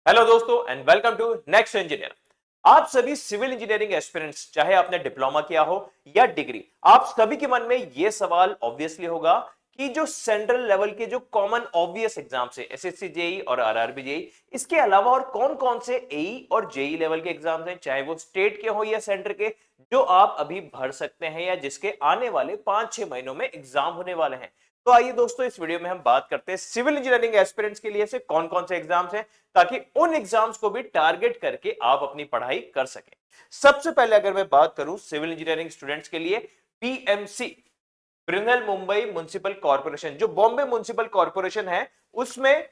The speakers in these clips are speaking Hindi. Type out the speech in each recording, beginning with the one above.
हेलो दोस्तों and welcome to next engineer. आप सभी सिविल इंजीनियरिंग एस्पिरेंट्स, चाहे आपने डिप्लोमा किया हो या डिग्री, आप सभी के मन में यह सवाल ऑब्वियसली होगा कि जो सेंट्रल लेवल के जो कॉमन ऑब्वियस एग्जाम्स है एसएससी जेई और आरआरबी जेई, इसके अलावा और कौन कौन से एई और जेई लेवल के एग्जाम्स हैं, चाहे वो स्टेट के हो या सेंटर के, जो आप अभी भर सकते हैं या जिसके आने वाले 5-6 महीनों में एग्जाम होने वाले हैं। तो आइए दोस्तों, इस वीडियो में हम बात करते हैं सिविल इंजीनियरिंग एस्पिरेंट्स के लिए से कौन कौन से एग्जाम्स हैं, ताकि उन एग्जाम्स को भी टारगेट करके आप अपनी पढ़ाई कर सकें। सबसे पहले अगर मैं बात करूं सिविल इंजीनियरिंग स्टूडेंट्स के लिए, PMC Brinell Mumbai municipal corporation, जो बॉम्बे म्युनिसिपल कॉर्पोरेशन है, उसमें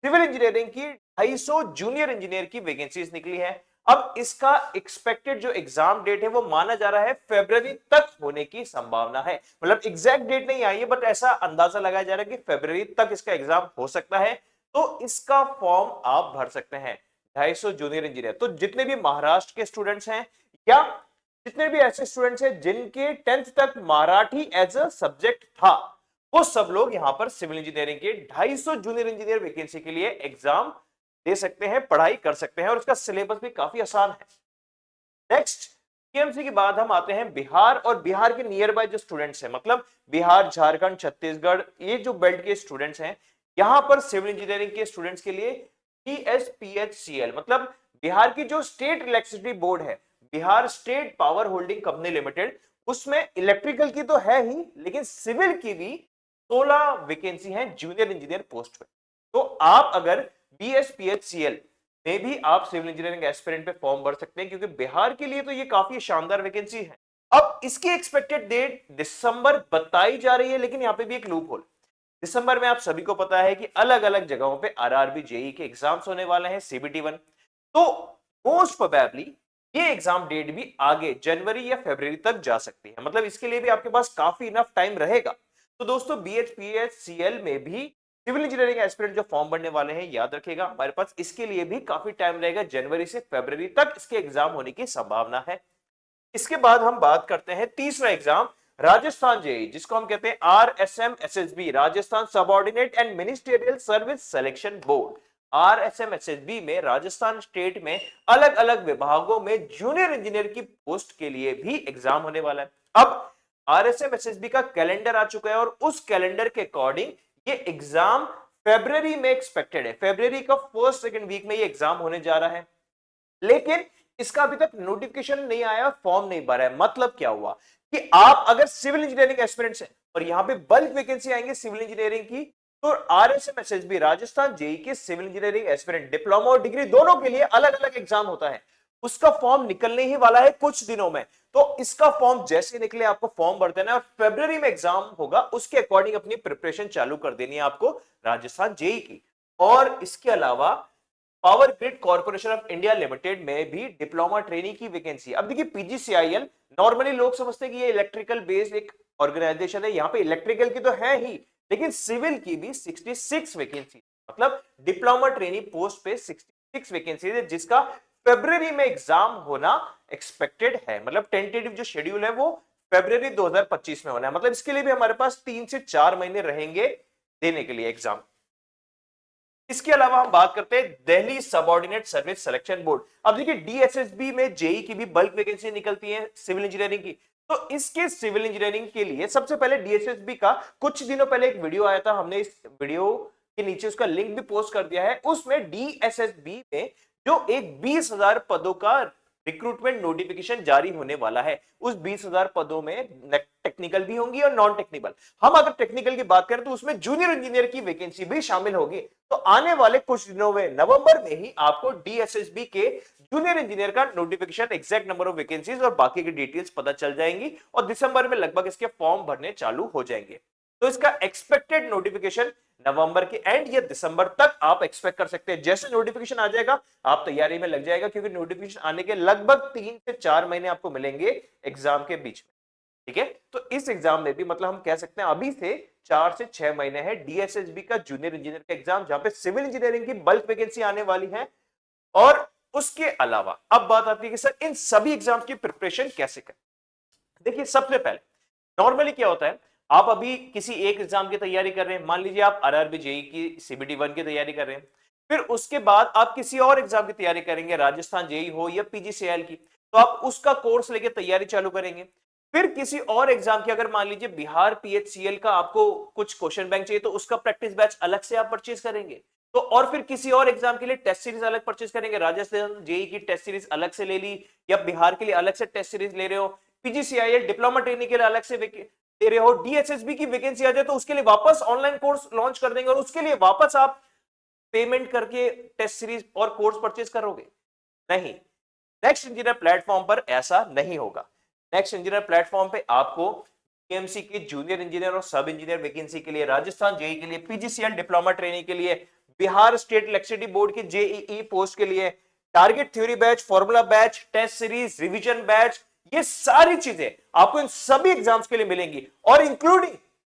सिविल इंजीनियरिंग की 250 जूनियर इंजीनियर की वैकेंसीज निकली है। अब इसका एक्सपेक्टेड जो एग्जाम डेट है वो माना जा रहा है फरवरी तक होने की संभावना है। मतलब एग्जैक्ट डेट नहीं आई है, बट ऐसा अंदाजा लगाया जा रहा है कि फरवरी तक इसका एग्जाम हो सकता है। तो इसका फॉर्म आप भर सकते हैं 250 जूनियर इंजीनियर। तो जितने भी महाराष्ट्र के स्टूडेंट्स हैं या जितने भी ऐसे स्टूडेंट्स हैं जिनके 10th तक मराठी एज अ सब्जेक्ट था, वो सब लोग यहां पर सिविल इंजीनियरिंग के 250 जूनियर इंजीनियर वैकेंसी के लिए एग्जाम दे सकते हैं, पढ़ाई कर सकते हैं, और इसका सिलेबस भी काफी आसान है। नेक्स्ट, पीएमसी के बाद हम आते हैं बिहार, और बिहार के नियर बाय जो स्टूडेंट्स हैं, मतलब बिहार, झारखंड, छत्तीसगढ़, ये जो बेल्ट के स्टूडेंट्स हैं, यहां पर सिविल इंजीनियरिंग के स्टूडेंट्स के लिए टीएसपीएचसीएल, मतलब बिहार की जो स्टेट इलेक्ट्रिसिटी बोर्ड है, Bihar state power holding company limited, उसमें इलेक्ट्रिकल की तो है ही, लेकिन सिविल की भी 16 वैकेंसी है जूनियर इंजीनियर पोस्ट पे। तो आप अगर बीएसपीएचसीएल में भी आप सिविल इंजीनियरिंग एस्पिरेंट पे फॉर्म भर सकते हैं, क्योंकि बिहार के लिए तो ये काफी शानदार वैकेंसी है। अब इसकी एक्सपेक्टेड डेट दिसंबर बताई जा रही है, लेकिन यहां पे भी एक लूप होल। दिसंबर में आप सभी को पता है कि अलग अलग जगहों पे आरआरबी जेई के एग्जाम्स होने वाले हैं, सीबीटी 1। तो मोस्ट प्रोबेबली ये एग्जाम डेट भी आगे जनवरी या फरवरी तक जा सकती है, मतलब इसके लिए भी आपके पास काफी इनफ टाइम रहेगा। तो दोस्तों, बीएचपीएचसीएल में भी सिविल इंजीनियरिंग एस्पिरेंट जो फॉर्म भरने वाले हैं, याद रखिएगा हमारे पास इसके लिए भी काफी टाइम रहेगा, जनवरी से फरवरी तक इसके एग्जाम होने की संभावना है। इसके बाद हम बात करते हैं तीसरा एग्जाम, राजस्थान जेई, जिसको हम कहते हैं RSMSSB, Rajasthan subordinate and ministerial service selection board. RSMSSB में राजस्थान स्टेट में अलग अलग विभागों में जूनियर इंजीनियर की पोस्ट के लिए भी एग्जाम होने वाला है। अब आरएसएमएसएसबी का कैलेंडर आ चुका है, और उस कैलेंडर के अकॉर्डिंग ये एग्जाम फरवरी में एक्सपेक्टेड है। फरवरी का फर्स्ट सेकंड वीक में ये एग्जाम होने जा रहा है, लेकिन इसका अभी तक नोटिफिकेशन नहीं आया, फॉर्म नहीं भरा है। मतलब क्या हुआ कि आप अगर सिविल इंजीनियरिंग एस्पिरेंट्स हैं और यहां पे बल्क वैकेंसी आएंगे सिविल इंजीनियरिंग की, तो आरएसएमएसएसबी राजस्थान जेई के सिविल इंजीनियरिंग एस्पिरेंट डिप्लोमा और डिग्री दोनों के लिए अलग अलग एग्जाम होता है। उसका फॉर्म निकलने ही वाला है कुछ दिनों में। तो इसका फॉर्म जैसे निकले आपको फॉर्म भर देना है, और फरवरी में एग्जाम होगा, उसके अकॉर्डिंग अपनी प्रिपरेशन चालू कर देनी है आपको राजस्थान जेई की। और इसके अलावा power grid corporation of India limited में भी डिप्लोमा ट्रेनी की वैकेंसी। अब देखिए, पीजीसीआईएल नॉर्मली लोग समझते हैं कि ये इलेक्ट्रिकल बेस्ड एक ऑर्गेनाइजेशन है, यहां पे इलेक्ट्रिकल की तो है ही, लेकिन सिविल की भी 66 वैकेंसी, मतलब डिप्लोमा ट्रेनी पोस्ट पे 66 वैकेंसी है, जिसका फरवरी में एग्जाम होना एक्सपेक्टेड है। मतलब टेंटेटिव जो शेड्यूल है वो फरवरी 2025 में होना है। मतलब इसके लिए भी हमारे पास 3 से 4 महीने रहेंगे देने के लिए एग्जाम। इसके अलावा हम बात करते हैं Delhi subordinate service selection board. अब देखिए, डीएसएसबी में जेई की भी बल्क वैकेंसी निकलती है सिविल इंजीनियरिंग की। तो इसके सिविल इंजीनियरिंग के लिए सबसे पहले डीएसएसबी का कुछ दिनों पहले एक वीडियो आया था, हमने इस वीडियो के नीचे उसका लिंक भी पोस्ट कर दिया है। उसमें डीएसएसबी में जो एक 20,000 पदों का रिक्रूटमेंट नोटिफिकेशन जारी होने वाला है, उस 20,000 पदों में टेक्निकल भी होंगी और नॉन टेक्निकल। हम अगर टेक्निकल की बात करें तो उसमें जूनियर इंजीनियर की वैकेंसी भी शामिल होगी। तो आने वाले कुछ दिनों में नवंबर में ही आपको डीएसएसबी के जूनियर इंजीनियर का notification, exact number of vacancies और बाकी की डिटेल्स पता चल जाएंगी, और दिसंबर में लगभग इसके फॉर्म भरने चालू हो जाएंगे। तो इसका एक्सपेक्टेड नोटिफिकेशन नवंबर के एंड या दिसंबर तक आप एक्सपेक्ट कर सकते हैं। जैसे नोटिफिकेशन आ जाएगा आप तैयारी में लग जाएगा, क्योंकि नोटिफिकेशन आने के लगभग 3 से 4 महीने आपको मिलेंगे एग्जाम के बीच में। ठीक है, तो इस एग्जाम में भी मतलब हम कह सकते हैं अभी से 4 से 6 महीने है डीएसएसबी का जूनियर इंजीनियर का एग्जाम, जहां पे सिविल इंजीनियरिंग की बल्क वैकेंसी आने वाली है। और उसके अलावा अब बात आती है कि सर इन सभी एग्जाम्स की प्रिपरेशन कैसे करें। देखिए, सबसे पहले नॉर्मली क्या होता है, आप अभी किसी एक एग्जाम की तैयारी कर रहे हैं, मान लीजिए आप आरआरबी जेई की सीबीटी 1 की तैयारी कर रहे हैं, फिर उसके बाद आप किसी और एग्जाम की तैयारी करेंगे, राजस्थान जेई हो या पीजीसीएल की, तो आप उसका कोर्स लेके तैयारी चालू करेंगे। फिर किसी और एग्जाम की, अगर मान लीजिए बिहार पीएचसीएल का आपको कुछ क्वेश्चन बैंक चाहिए, तो उसका प्रैक्टिस बैच अलग से आप परचेज करेंगे। तो और फिर किसी और एग्जाम के लिए टेस्ट सीरीज अलग परचेज करेंगे, राजस्थान जेई की टेस्ट सीरीज अलग से ले ली, या बिहार के लिए अलग से टेस्ट सीरीज ले रहे हो, पीजीसीआईएल डिप्लोमा ट्रेनिंग के लिए अलग से दे रहे हो, डीएसएसबी की वैकेंसी आ जाए तो उसके लिए वापस ऑनलाइन कोर्स लॉन्च कर देंगे और उसके लिए वापस आप पेमेंट करके टेस्ट सीरीज और कोर्स परचेज करोगे। नहीं, नेक्स्ट इंजीनियर प्लेटफॉर्म पर ऐसा नहीं होगा। नेक्स्ट इंजीनियर प्लेटफॉर्म पे आपको पीएमसी के जूनियर इंजीनियर और सब इंजीनियर वैकेंसी के लिए, राजस्थान जेई के लिए, पीजीसीएल डिप्लोमा ट्रेनिंग के लिए, बिहार स्टेट इलेक्ट्रिसिटी बोर्ड के जेईई पोस्ट के लिए, target theory batch, formula batch, test series, revision batch, ये सारी चीजें आपको इन सभी एग्जाम्स के लिए मिलेंगी और इंक्लूडिंग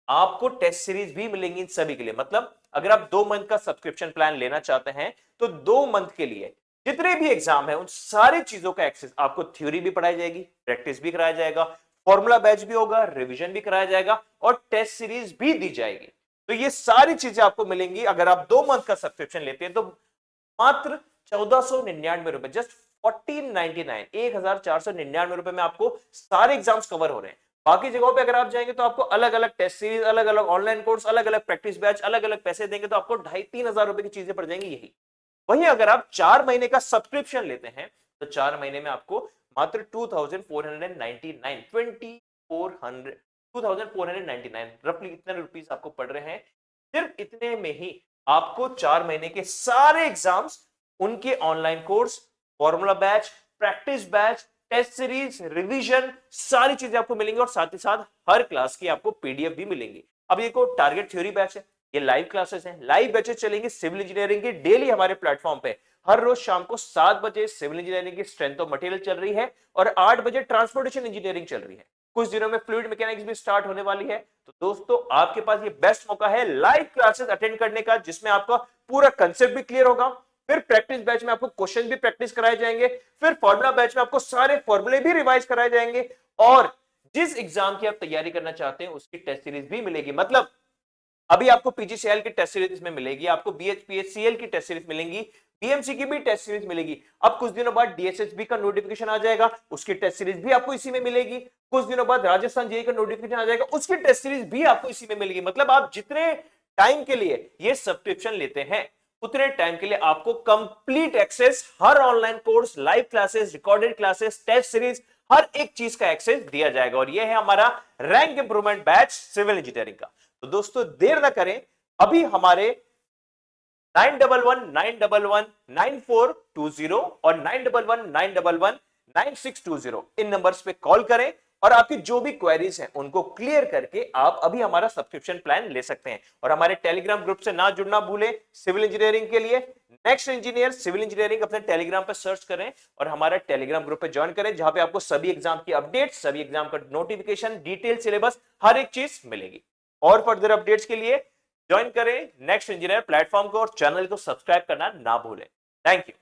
आपको टेस्ट सीरीज भी मिलेंगी इन सभी के लिए। मतलब अगर आप 2 मंथ का सब्सक्रिप्शन प्लान लेना चाहते हैं तो 2 मंथ के लिए जितने भी एग्जाम है उन सारी चीजों का एक्सेस, आपको थ्योरी भी पढ़ाई जाएगी, प्रैक्टिस भी कराया जाएगा, फॉर्मूला बैच भी होगा, रिवीजन भी कराया जाएगा और टेस्ट सीरीज भी दी जाएगी। तो ये सारी चीजें आपको मिलेंगी अगर आप 2 मंथ का सब्सक्रिप्शन लेते हैं तो मात्र 1499 रुपए, जस्ट 1499, 1499 रुपए में आपको सारे एग्जाम्स कवर हो रहे हैं। बाकी जगहों पे अगर आप जाएंगे तो आपको अलग अलग टेस्ट सीरीज, अलग अलग ऑनलाइन कोर्स, अलग अलग प्रैक्टिस बैच, अलग अलग पैसे देंगे तो आपको 2500-3000 रुपए की चीजें पड़ जाएंगी यही। वहीं अगर आप 4 महीने का सब्सक्रिप्शन लेते हैं तो 4 महीने में आपको मात्र 2499, 2499 रफली इतने रुपीस आपको पड़ रहे हैं। सिर्फ इतने में ही आपको 4 महीने के सारे एग्जाम्स, उनके online course, formula batch, practice batch, test series, revision, सारी चीजें आपको मिलेंगी और साथ ही साथ हर क्लास की आपको पीडीएफ भी मिलेंगी। अब ये को टारगेट थ्योरी बैच है, ये लाइव क्लासेस हैं, लाइव बैचेस चलेंगे सिविल इंजीनियरिंग की डेली हमारे प्लेटफॉर्म पे। हर रोज शाम को 7 बजे सिविल इंजीनियरिंग की स्ट्रेंथ ऑफ मटेरियल चल रही है और 8 बजे ट्रांसपोर्टेशन इंजीनियरिंग चल रही है। कुछ दिनों में फ्लूइड मैकेनिक्स भी स्टार्ट होने वाली है। तो दोस्तों आपके पास ये बेस्ट मौका है लाइव क्लासेस अटेंड करने का, जिसमें आपका पूरा कंसेप्ट भी क्लियर होगा। फिर प्रैक्टिस बैच में आपको क्वेश्चन भी प्रैक्टिस कराए जाएंगे, फिर फॉर्मूला बैच में आपको सारे फॉर्मूले भी रिवाइज कराए जाएंगे और जिस एग्जाम की आप तैयारी करना चाहते हैं उसकी टेस्ट सीरीज भी मिलेगी। मतलब अभी आपको पीजीसीएल की टेस्ट सीरीज में मिलेगी, आपको बीएचपीएचसीएल की टेस्ट सीरीज मिलेंगी, बीएमसी की भी टेस्ट सीरीज मिलेगी। अब कुछ दिनों बाद डीएसएसबी का नोटिफिकेशन आ जाएगा, उसकी टेस्ट सीरीज भी आपको इसी में मिलेगी। कुछ दिनों बाद राजस्थान जेईई का नोटिफिकेशन आ जाएगा, उसकी टेस्ट सीरीज भी आपको इसी में मिलेगी। मतलब आप जितने टाइम के लिए ये सब्सक्रिप्शन लेते हैं उतने टाइम के लिए आपको कंप्लीट एक्सेस, हर online course, live classes, recorded classes, test series, हर एक चीज का एक्सेस दिया जाएगा। और यह है हमारा rank improvement batch civil engineering का। तो दोस्तों देर ना करें, अभी हमारे 9119119420 और 9119119620 इन नंबर्स पे कॉल करें और आपकी जो भी क्वेरीज हैं उनको क्लियर करके आप अभी हमारा सब्सक्रिप्शन प्लान ले सकते हैं। और हमारे टेलीग्राम ग्रुप से ना जुड़ना भूलें सिविल इंजीनियरिंग के लिए। नेक्स्ट इंजीनियर सिविल इंजीनियरिंग अपने टेलीग्राम पर सर्च करें और हमारा टेलीग्राम ग्रुप पे ज्वाइन करें, जहां पे आपको सभी एग्जाम की अपडेट, सभी एग्जाम का नोटिफिकेशन, डिटेल सिलेबस, हर एक चीज मिलेगी। और फर्दर अपडेट्स के लिए ज्वाइन करें नेक्स्ट इंजीनियर प्लेटफॉर्म को और चैनल को सब्सक्राइब करना ना भूलें। Thank you.